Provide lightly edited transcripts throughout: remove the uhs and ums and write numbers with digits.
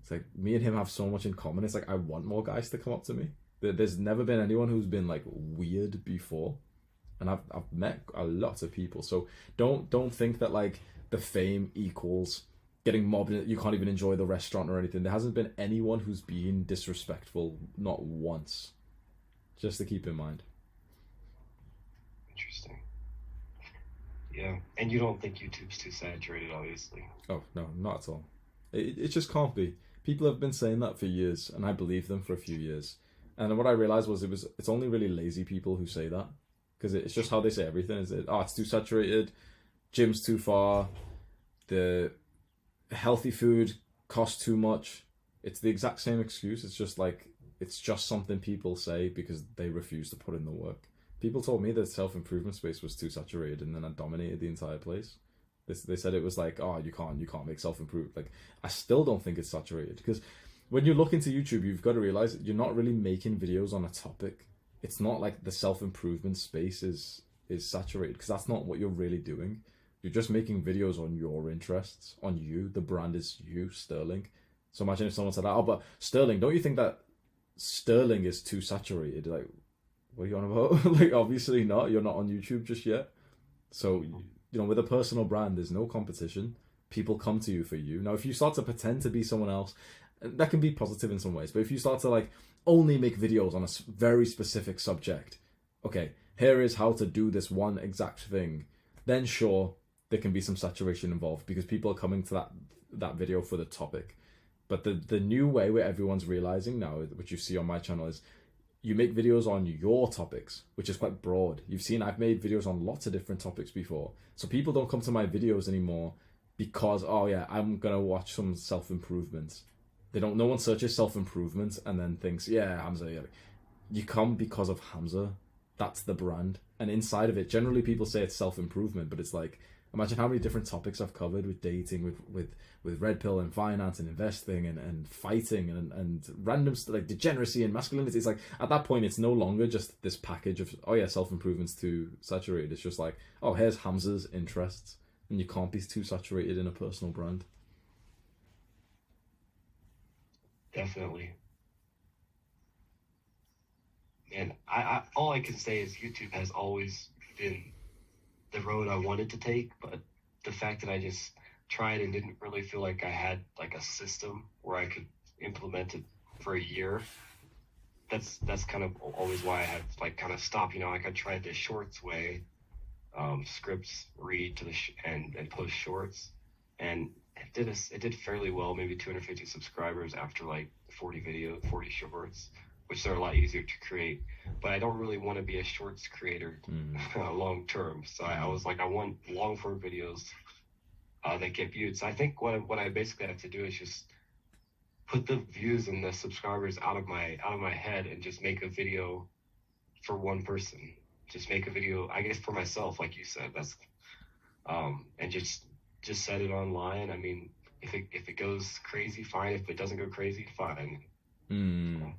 It's like me and him have so much in common. It's like I want more guys to come up to me. There's never been anyone who's been like weird before, and I've met a lot of people. So don't think that like the fame equals getting mobbed. You can't even enjoy the restaurant or anything. There hasn't been anyone who's been disrespectful, not once. Just to keep in mind. Interesting. Yeah, and you don't think YouTube's too saturated, obviously. Oh no, not at all. It just can't be. People have been saying that for years, and I believed them for a few years. And what I realized was it's only really lazy people who say that, because it's just how they say everything. Is it? Oh, it's too saturated. Gym's too far. The healthy food costs too much. It's the exact same excuse. It's just like it's just something people say because they refuse to put in the work. People told me that self-improvement space was too saturated, and then I dominated the entire place. They said it was like, oh, you can't make self-improve. Like, I still don't think it's saturated, because when you look into YouTube, you've got to realize that you're not really making videos on a topic. It's not like the self-improvement space is saturated, because that's not what you're really doing. You're just making videos on your interests, on you. The brand is you, Sterling. So imagine if someone said, oh, but Sterling, don't you think that Sterling is too saturated? Like, what are you on about? Like, obviously not. You're not on YouTube just yet. So, with a personal brand, there's no competition. People come to you for you. Now, if you start to pretend to be someone else, that can be positive in some ways. But if you start to like only make videos on a very specific subject, okay, here is how to do this one exact thing, then sure, there can be some saturation involved because people are coming to that video for the topic. But the new way where everyone's realizing now, which you see on my channel, is you make videos on your topics, which is quite broad. You've seen I've made videos on lots of different topics before. So people don't come to my videos anymore because, oh yeah, I'm going to watch some self-improvement. No one searches self-improvement and then thinks, yeah, Hamza. Yeah. You come because of Hamza. That's the brand. And inside of it, generally people say it's self-improvement, but it's like, imagine how many different topics I've covered with dating, with red pill and finance and investing and fighting and random stuff like degeneracy and masculinity. It's like at that point, it's no longer just this package of, oh yeah, self-improvement's too saturated. It's just like, oh, here's Hamza's interests, and you can't be too saturated in a personal brand. Definitely. And I all I can say is YouTube has always been the road I wanted to take, but the fact that I just tried and didn't really feel like I had like a system where I could implement it for a year. That's kind of always why I had like kind of stopped. Like I tried the shorts way, scripts, read to and post shorts, and it did fairly well, maybe 250 subscribers after like 40 shorts, which are a lot easier to create. But I don't really want to be a shorts creator long term. So I was like, I want long form videos that get viewed. So I think what I basically have to do is just put the views and the subscribers out of my head and just make a video for one person. Just make a video, I guess, for myself, like you said. That's and just set it online. I mean, if it goes crazy, fine. If it doesn't go crazy, fine. So,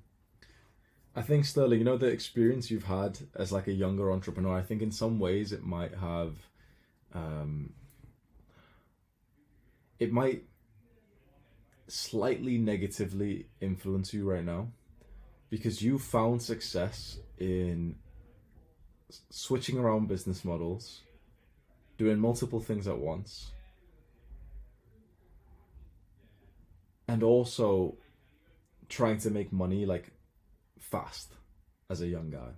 I think, Sterling, the experience you've had as like a younger entrepreneur, I think in some ways it might have, it might slightly negatively influence you right now, because you found success in switching around business models, doing multiple things at once, and also trying to make money like fast as a young guy.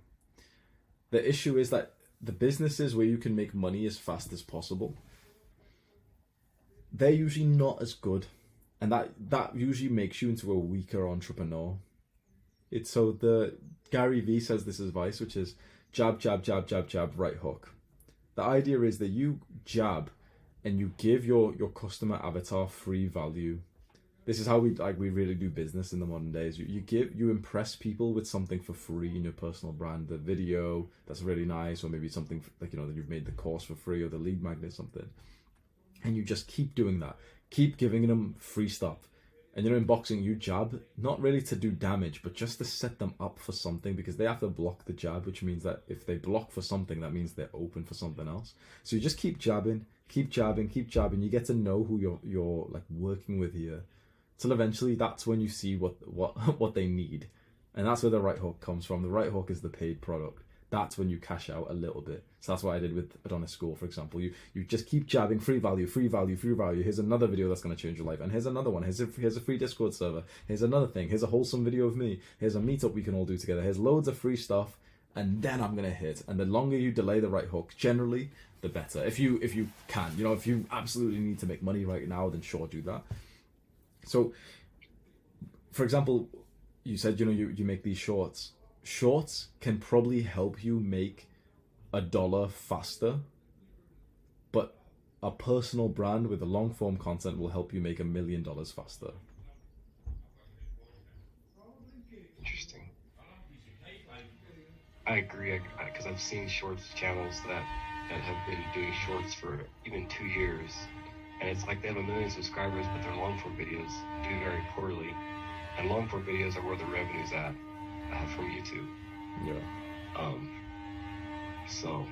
The issue is that the businesses where you can make money as fast as possible, they're usually not as good, and that usually makes you into a weaker entrepreneur. It's so the Gary Vee says this advice, which is jab, jab, jab, jab, jab, right hook. The idea is that you jab and you give your customer avatar free value. This is how we really do business in the modern days. You impress people with something for free in your personal brand. The video that's really nice, or maybe something like that you've made the course for free, or the lead magnet something, and you just keep doing that. Keep giving them free stuff. And in boxing, you jab not really to do damage, but just to set them up for something, because they have to block the jab, which means that if they block for something, that means they're open for something else. So you just keep jabbing, keep jabbing, keep jabbing. You get to know who you're like working with here. till eventually that's when you see what they need, and that's where the right hook comes from. The right hook is the paid product. That's when you cash out a little bit. So that's what I did with Adonis School, for example. You just keep jabbing free value, free value, free value. Here's another video that's going to change your life, and here's another one. Here's a free Discord server. Here's another thing. Here's a wholesome video of me. Here's a meetup we can all do together. Here's loads of free stuff, and then I'm going to hit. And the longer you delay the right hook, generally, the better. If you can, if you absolutely need to make money right now, then sure, do that. So, for example, you said you make these shorts. Shorts can probably help you make $1 faster, but a personal brand with a long form content will help you make $1 million faster. Interesting. I agree, because I've seen shorts channels that have been doing shorts for even 2 years, and it's like they have 1 million subscribers, but their long form videos do very poorly, and long form videos are where the revenue's at. From YouTube. Yeah. So,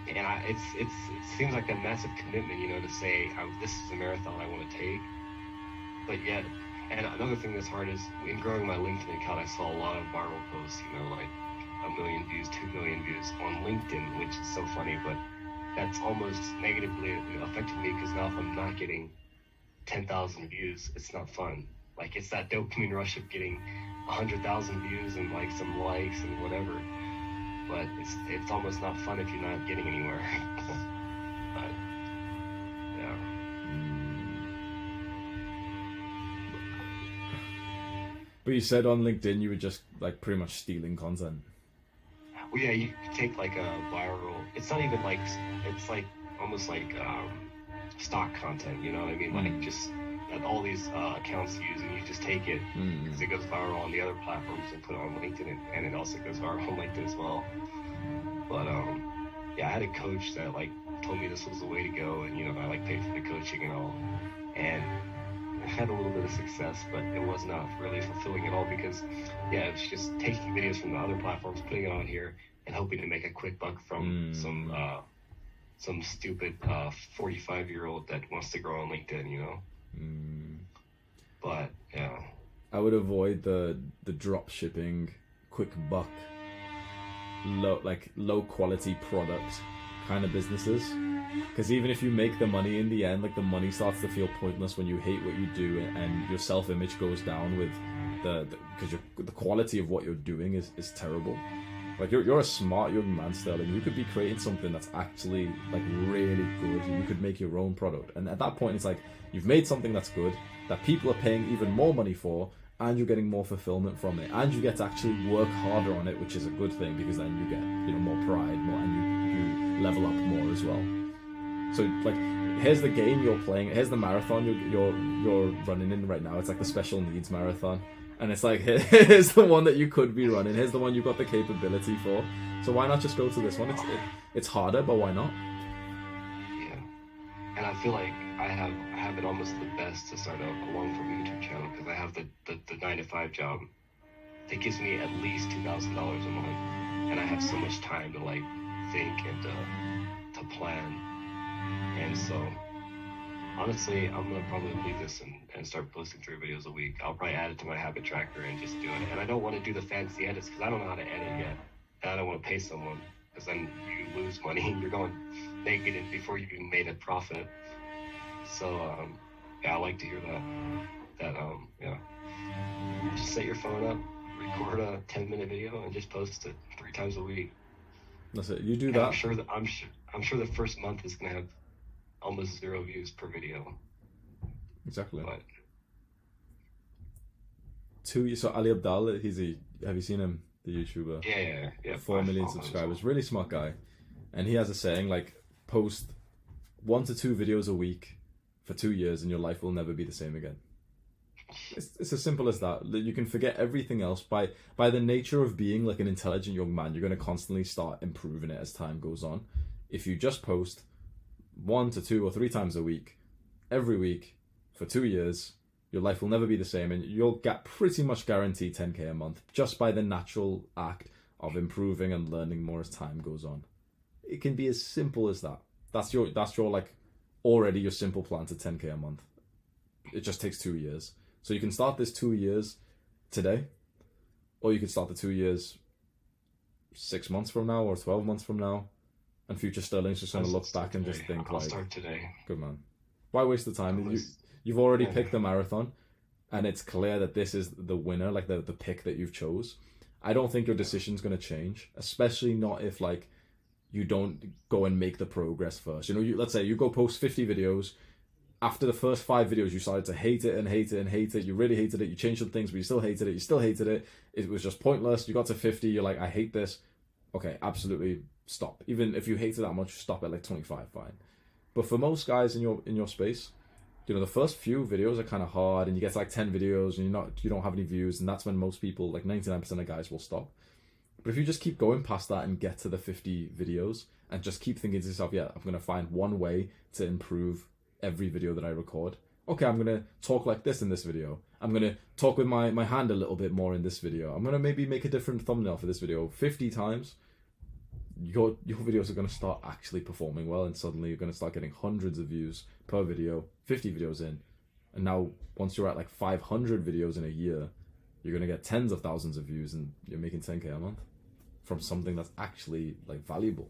and it seems like a massive commitment, to say this is a marathon I want to take. But yet, and another thing that's hard is in growing my LinkedIn account, I saw a lot of viral posts. Like 1 million views, 2 million views on LinkedIn, which is so funny. But that's almost negatively affected me because now if I'm not getting 10,000 views, it's not fun. Like, it's that dopamine rush of getting 100,000 views and like some likes and whatever, but it's almost not fun if you're not getting anywhere. But yeah. But you said on LinkedIn you were just like pretty much stealing content. Well, yeah, you take like a viral. It's not even like, it's like almost like stock content. You know what I mean? Like just that all these accounts use, and you just take it because it goes viral on the other platforms and put it on LinkedIn, and it also goes viral on LinkedIn as well. But yeah, I had a coach that like told me this was the way to go, and I like paid for the coaching and all, and I had a little bit of success, but it was not really fulfilling at all because yeah, it was just taking videos from the other platforms, putting it on here, and hoping to make a quick buck from some stupid 45-year-old that wants to grow on LinkedIn, But yeah, I would avoid the drop shipping, quick buck, low quality product kind of businesses, because even if you make the money in the end, like the money starts to feel pointless when you hate what you do, and your self-image goes down with because the quality of what you're doing is terrible. Like you're a smart young man, Sterling. You could be creating something that's actually like really good. You could make your own product, and at that point, it's like you've made something that's good that people are paying even more money for, and you're getting more fulfillment from it, and you get to actually work harder on it, which is a good thing because then you get more pride, and you level up more as well. So like, here's the game you're playing. Here's the marathon you're running in right now. It's like the special needs marathon. And it's like, here's the one that you could be running. Here's the one you've got the capability for. So why not just go to this one? It's harder, but why not? Yeah. And I feel like I have it almost the best to start a long-form YouTube channel because I have the 9-to-5 job that gives me at least $2,000 a month. And I have so much time to like think and to plan. And so honestly, I'm going to probably leave this and start posting 3 videos a week. I'll probably add it to my habit tracker and just do it. And I don't want to do the fancy edits because I don't know how to edit yet. And I don't want to pay someone because then you lose money. You're going negative before you even made a profit. So, yeah, I like to hear that, yeah. Just set your phone up, record a 10-minute video, and just post it 3 times a week. That's it. You do and that. I'm sure the first month is going to have almost 0 views per video. Exactly. But so Ali Abdaal, have you seen him, the YouTuber? Yeah. 4 million subscribers, really smart guy, and he has a saying like, post 1 to 2 videos a week for 2 years, and your life will never be the same again. It's as simple as that. You can forget everything else by the nature of being like an intelligent young man. You're going to constantly start improving it as time goes on. If you just post 1 to 2 or 3 times a week, every week, for 2 years, your life will never be the same, and you'll get pretty much guaranteed 10k a month just by the natural act of improving and learning more as time goes on. It can be as simple as that. That's your like already your simple plan to 10K a month. It just takes 2 years. So you can start this 2 years today, or you could start the 2 years 6 months from now or 12 months from now, and future Sterling's just going to look back and just think I'll start today. Good man. Why waste the time? You've already picked the marathon, and it's clear that this is the winner, like the pick that you've chose. I don't think your decision's going to change, especially not if like you don't go and make the progress first. You know, let's say you go post 50 videos. After the first 5 videos, you started to hate it and hate it and hate it. You really hated it. You changed some things, but you still hated it. You still hated it. It was just pointless. You got to 50. You're like, I hate this. Okay, absolutely stop. Even if you hate it that much, stop at like 25, fine. But for most guys in your space, you know, the first few videos are kind of hard, and you get to like 10 videos and you don't have any views, and that's when most people, like 99% of guys, will stop. But if you just keep going past that and get to the 50 videos and just keep thinking to yourself, yeah, I'm going to find one way to improve every video that I record. Okay, I'm going to talk like this in this video. I'm going to talk with my hand a little bit more in this video. I'm going to maybe make a different thumbnail for this video. 50 times, your videos are going to start actually performing well, and suddenly you're going to start getting hundreds of views per video, 50 videos in. And now, once you're at like 500 videos in a year, you're going to get tens of thousands of views, and you're making 10K a month from something that's actually like valuable.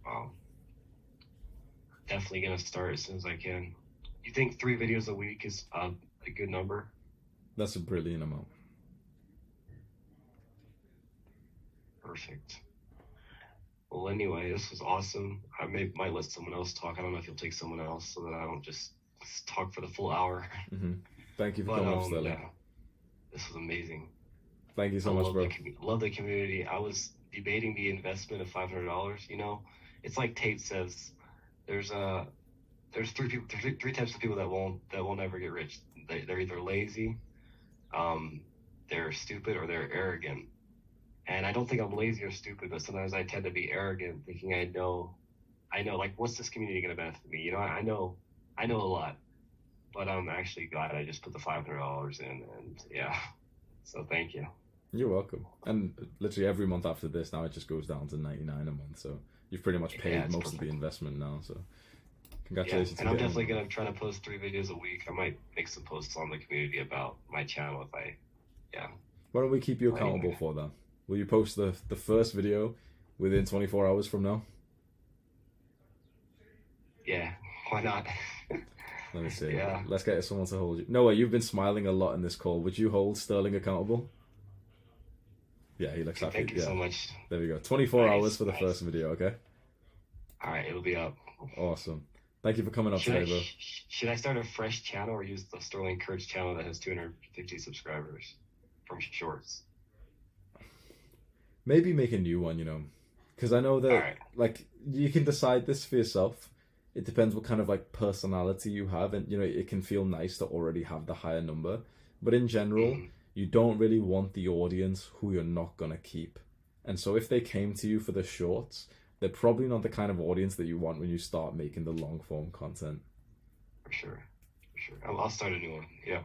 Wow. Definitely going to start as soon as I can. You think 3 videos a week is a good number? That's a brilliant amount. Perfect. Well, anyway, this was awesome. I might let someone else talk. I don't know if you'll take someone else so that I don't just talk for the full hour. Mm-hmm. Thank you for coming up, Sterling. Yeah, this was amazing. Thank you so much, bro. Love the community. I was debating the investment of $500. You know, it's like Tate says. There's three types of people that won't never get rich. They're either lazy, they're stupid, or they're arrogant. And I don't think I'm lazy or stupid, but sometimes I tend to be arrogant, thinking I know, like, what's this community going to benefit me? You know, I know a lot, but I'm actually glad I just put the $500 in, and yeah. So thank you. You're welcome. And literally every month after this, now it just goes down to $99 a month. So you've pretty much paid most of the investment now. So congratulations. Yeah, and I'm definitely going to try to post 3 videos a week. I might make some posts on the community about my channel Why don't we keep you accountable for that? Will you post the first video within 24 hours from now? Yeah, why not? Let me see. Yeah. Let's get someone to hold you. Noah, you've been smiling a lot in this call. Would you hold Sterling accountable? Yeah, he looks happy. Thank you so much. There we go. 24 hours for the first video, okay? All right, it'll be up. Awesome. Thank you for coming up today, bro. Should I start a fresh channel or use the Sterling Kurtz channel that has 250 subscribers from shorts? Maybe make a new one, you know, because I know that like you can decide this for yourself. It depends what kind of like personality you have, and you know it can feel nice to already have the higher number. But in general, you don't really want the audience who you're not gonna keep. And so if they came to you for the shorts, they're probably not the kind of audience that you want when you start making the long form content. For sure. I'll start a new one. Yeah,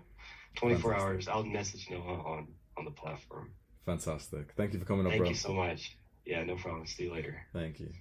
24 hours. I'll message Noah on the platform. Fantastic. Thank you for coming up, bro. Thank you so much. Yeah, no problem. See you later. Thank you.